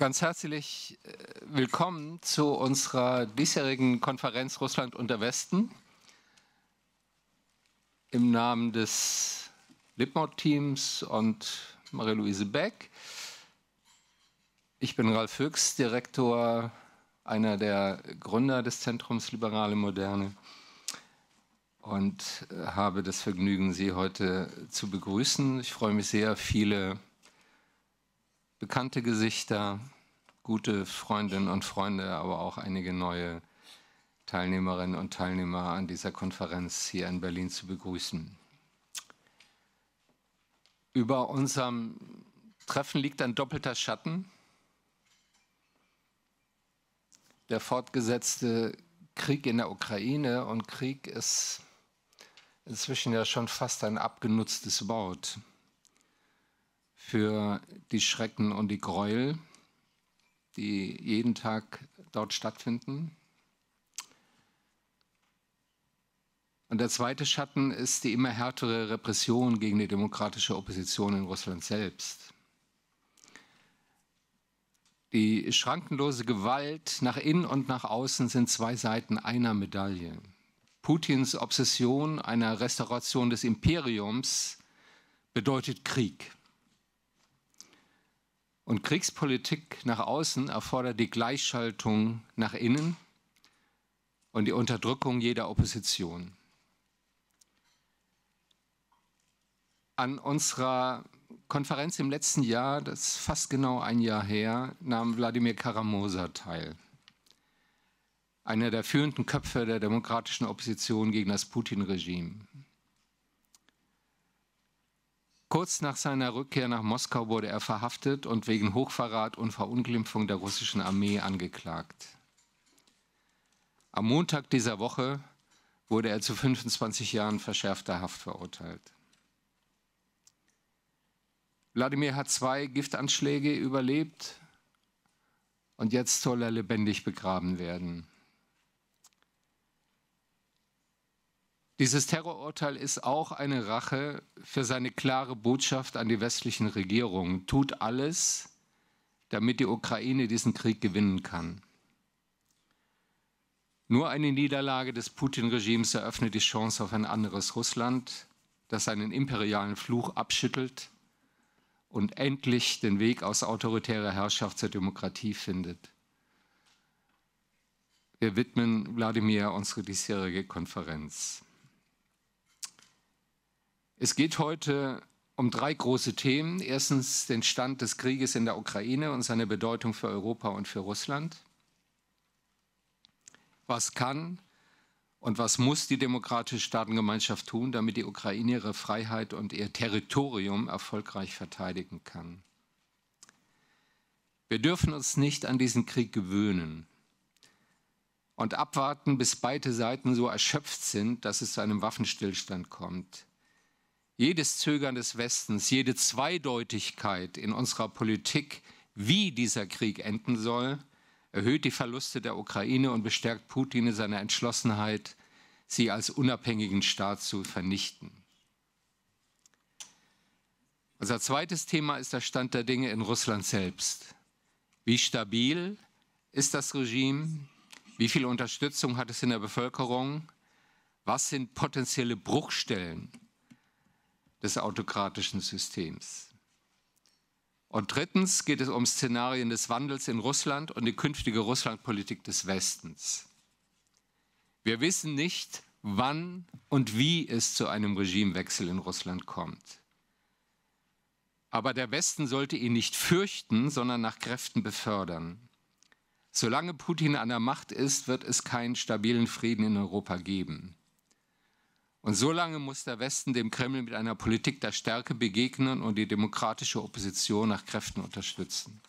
Ganz herzlich willkommen zu unserer diesjährigen Konferenz Russland und der Westen. Im Namen des Lipmod-Teams und Marie-Louise Beck. Ich bin Ralf Höchst, Direktor, einer der Gründer des Zentrums Liberale Moderne und habe das Vergnügen, Sie heute zu begrüßen. Ich freue mich sehr, viele bekannte Gesichter, gute Freundinnen und Freunde, aber auch einige neue Teilnehmerinnen und Teilnehmer an dieser Konferenz hier in Berlin zu begrüßen. Über unserem Treffen liegt ein doppelter Schatten. Der fortgesetzte Krieg in der Ukraine, und Krieg ist inzwischen ja schon fast ein abgenutztes Wort für die Schrecken und die Gräuel, die jeden Tag dort stattfinden. Und der zweite Schatten ist die immer härtere Repression gegen die demokratische Opposition in Russland selbst. Die schrankenlose Gewalt nach innen und nach außen sind zwei Seiten einer Medaille. Putins Obsession einer Restauration des Imperiums bedeutet Krieg. Und Kriegspolitik nach außen erfordert die Gleichschaltung nach innen und die Unterdrückung jeder Opposition. An unserer Konferenz im letzten Jahr, das ist fast genau ein Jahr her, nahm Wladimir Kara-Murza teil. Einer der führenden Köpfe der demokratischen Opposition gegen das Putin-Regime. Kurz nach seiner Rückkehr nach Moskau wurde er verhaftet und wegen Hochverrat und Verunglimpfung der russischen Armee angeklagt. Am Montag dieser Woche wurde er zu 25 Jahren verschärfter Haft verurteilt. Wladimir hat 2 Giftanschläge überlebt und jetzt soll er lebendig begraben werden. Dieses Terrorurteil ist auch eine Rache für seine klare Botschaft an die westlichen Regierungen. Tut alles, damit die Ukraine diesen Krieg gewinnen kann. Nur eine Niederlage des Putin-Regimes eröffnet die Chance auf ein anderes Russland, das seinen imperialen Fluch abschüttelt und endlich den Weg aus autoritärer Herrschaft zur Demokratie findet. Wir widmen Wladimir unsere diesjährige Konferenz. Es geht heute um 3 große Themen. Erstens den Stand des Krieges in der Ukraine und seine Bedeutung für Europa und für Russland. Was kann und was muss die demokratische Staatengemeinschaft tun, damit die Ukraine ihre Freiheit und ihr Territorium erfolgreich verteidigen kann? Wir dürfen uns nicht an diesen Krieg gewöhnen und abwarten, bis beide Seiten so erschöpft sind, dass es zu einem Waffenstillstand kommt. Jedes Zögern des Westens, jede Zweideutigkeit in unserer Politik, wie dieser Krieg enden soll, erhöht die Verluste der Ukraine und bestärkt Putin in seiner Entschlossenheit, sie als unabhängigen Staat zu vernichten. Unser zweites Thema ist der Stand der Dinge in Russland selbst. Wie stabil ist das Regime? Wie viel Unterstützung hat es in der Bevölkerung? Was sind potenzielle Bruchstellen des autokratischen Systems? Und drittens geht es um Szenarien des Wandels in Russland und die künftige Russlandpolitik des Westens. Wir wissen nicht, wann und wie es zu einem Regimewechsel in Russland kommt. Aber der Westen sollte ihn nicht fürchten, sondern nach Kräften befördern. Solange Putin an der Macht ist, wird es keinen stabilen Frieden in Europa geben. Und solange muss der Westen dem Kreml mit einer Politik der Stärke begegnen und die demokratische Opposition nach Kräften unterstützen.